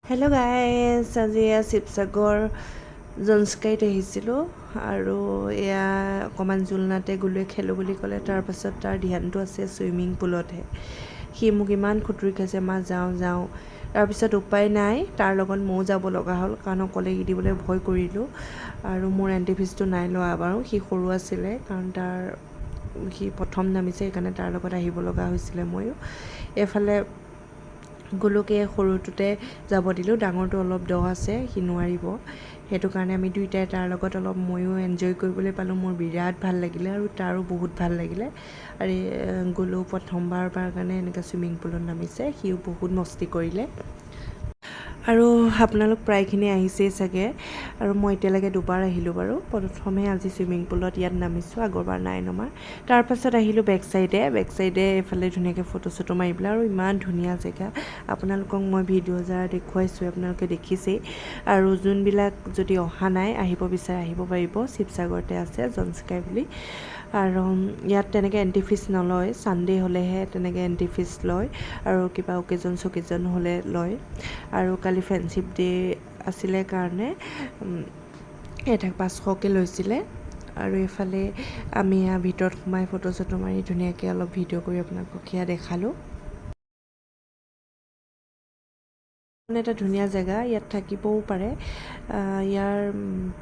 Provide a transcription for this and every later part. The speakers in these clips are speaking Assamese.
হেল্ল' গাইজ, আজি শিৱসাগৰ জনস্কাইত আহিছিলোঁ আৰু এয়া অকণমান জোলনাতে গ'লোৱে খেলোঁ বুলি ক'লে। তাৰপাছত তাৰ ধ্যানটো আছে ছুইমিং পুলতহে। সি মোক ইমান খুতুৰি খাইছে, মা যাওঁ যাওঁ। তাৰপিছত উপায় নাই, তাৰ লগত ময়ো যাব লগা হ'ল, কাৰণ অকলে এৰি দিবলৈ ভয় কৰিলোঁ। আৰু মোৰ এণ্টি ফিজটো নাই লোৱা বাৰু, সি সৰু আছিলে, কাৰণ সি প্ৰথম নামিছে, সেইকাৰণে তাৰ লগত আহিব লগা হৈছিলে ময়ো। এইফালে গলোকে সৰুটোতে যাব দিলোঁ, ডাঙৰটো অলপ দ আছে, সি নোৱাৰিব। সেইটো কাৰণে আমি দুয়োটাই তাৰ লগত অলপ ময়ো এনজয় কৰিবলৈ পালোঁ। মোৰ বিৰাট ভাল লাগিলে আৰু তাৰো বহুত ভাল লাগিলে। আৰু গ'লো প্ৰথমবাৰ কাৰণে এনেকৈ ছুইমিং পুলত নামিছে, সিও বহুত মস্তি কৰিলে। আৰু আপোনালোক প্ৰায়খিনি আহিছেই চাগে, আৰু মই এতিয়ালৈকে দুবাৰ আহিলোঁ বাৰু। প্ৰথমে আজি ছুইমিং পুলত ইয়াত নামিছোঁ, আগৰবাৰ নাই নমা। তাৰপাছত আহিলোঁ বেক চাইডে এইফালে ধুনীয়াকৈ ফটো চটো মাৰি পেলাই। আৰু ইমান ধুনীয়া জেগা, আপোনালোকক মই ভিডিঅ' যাৰা দেখুৱাইছোঁ, আপোনালোকে দেখিছেই। আৰু যোনবিলাক যদি অহা নাই, আহিব বিচাৰে আহিব পাৰিব। শিৱসাগৰতে আছে জনস্কাই বুলি। আৰু ইয়াত তেনেকৈ এণ্ট্ৰি ফিজ নলয়, ছানডে' হ'লেহে তেনেকৈ এণ্ট্ৰি ফিজ লয়, আৰু কিবা অকেজন চকেজন হ'লে লয়। আৰু কালি ফ্ৰেণ্ডশ্বিপ ডে' আছিলে কাৰণে এটাক 500কৈ লৈছিলে। আৰু এইফালে আমি ভিতৰত সোমাই ফটো চটো মাৰি ধুনীয়াকৈ অলপ ভিডিঅ' কৰি আপোনালোকক সেয়া দেখালোঁ। এটা ধুনীয়া জেগা, ইয়াত থাকিবও পাৰে। ইয়াৰ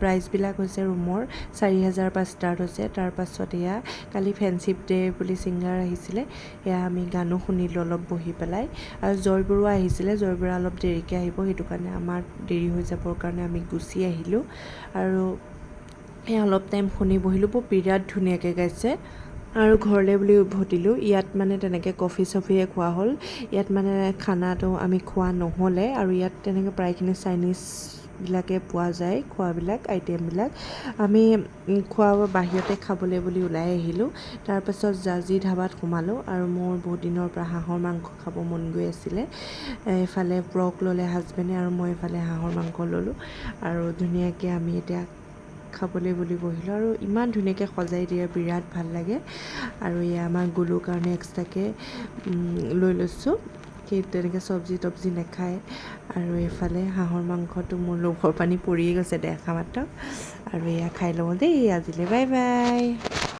প্ৰাইচবিলাক হৈছে ৰুমৰ 4,000 পৰা ষ্টাৰ্ট হৈছে। তাৰপাছত এয়া কালি ফ্ৰেণ্ডশ্বিপ ডে' বুলি ছিংগাৰ আহিছিলে, এয়া আমি গানো শুনিলোঁ অলপ বহি পেলাই। আৰু জয় বৰুৱা আহিছিলে, জয় বৰুৱা অলপ দেৰিকৈ আহিব, সেইটো কাৰণে আমাৰ দেৰি হৈ যাবৰ কাৰণে আমি গুচি আহিলোঁ। আৰু অলপ টাইম শুনি বহিলোঁ, বিৰাট ধুনীয়াকৈ গাইছে। আৰু ঘৰলৈ বুলি উভতিলোঁ। ইয়াত মানে তেনেকৈ কফি চফিয়ে খোৱা হ'ল, ইয়াত মানে খানাটো আমি খোৱা নহ'লে। আৰু ইয়াত তেনেকৈ প্ৰায়খিনি চাইনিজবিলাকে পোৱা যায়, খোৱাবিলাক আইটেমবিলাক। আমি খোৱা বাহিৰতে খাবলৈ বুলি ওলাই আহিলোঁ। তাৰপাছত জাজি ধাবাত সোমালোঁ, আৰু মোৰ বহুত দিনৰ পৰা হাঁহৰ মাংস খাব মন গৈ আছিলে। এইফালে পৰ্ক ল'লে হাজবেণ্ডে, আৰু মই এইফালে হাঁহৰ মাংস ল'লোঁ। আৰু ধুনীয়াকৈ আমি এতিয়া খাবলৈ বুলি বহিলোঁ। আৰু ইমান ধুনীয়াকৈ সজাই দিয়ে, বিৰাট ভাল লাগে। আৰু এয়া আমাৰ গুলুৰ কাৰণে এক্সট্ৰাকৈ লৈ লৈছোঁ, সি তেনেকৈ চব্জি তব্জি নাখায়। আৰু এইফালে হাঁহৰ মাংসটো মোৰ লোভৰ পানী পৰিয়ে গৈছে দেখা মাত্ৰ। আৰু এয়া খাই লওঁ দেই, আজিলৈ বাই বাই।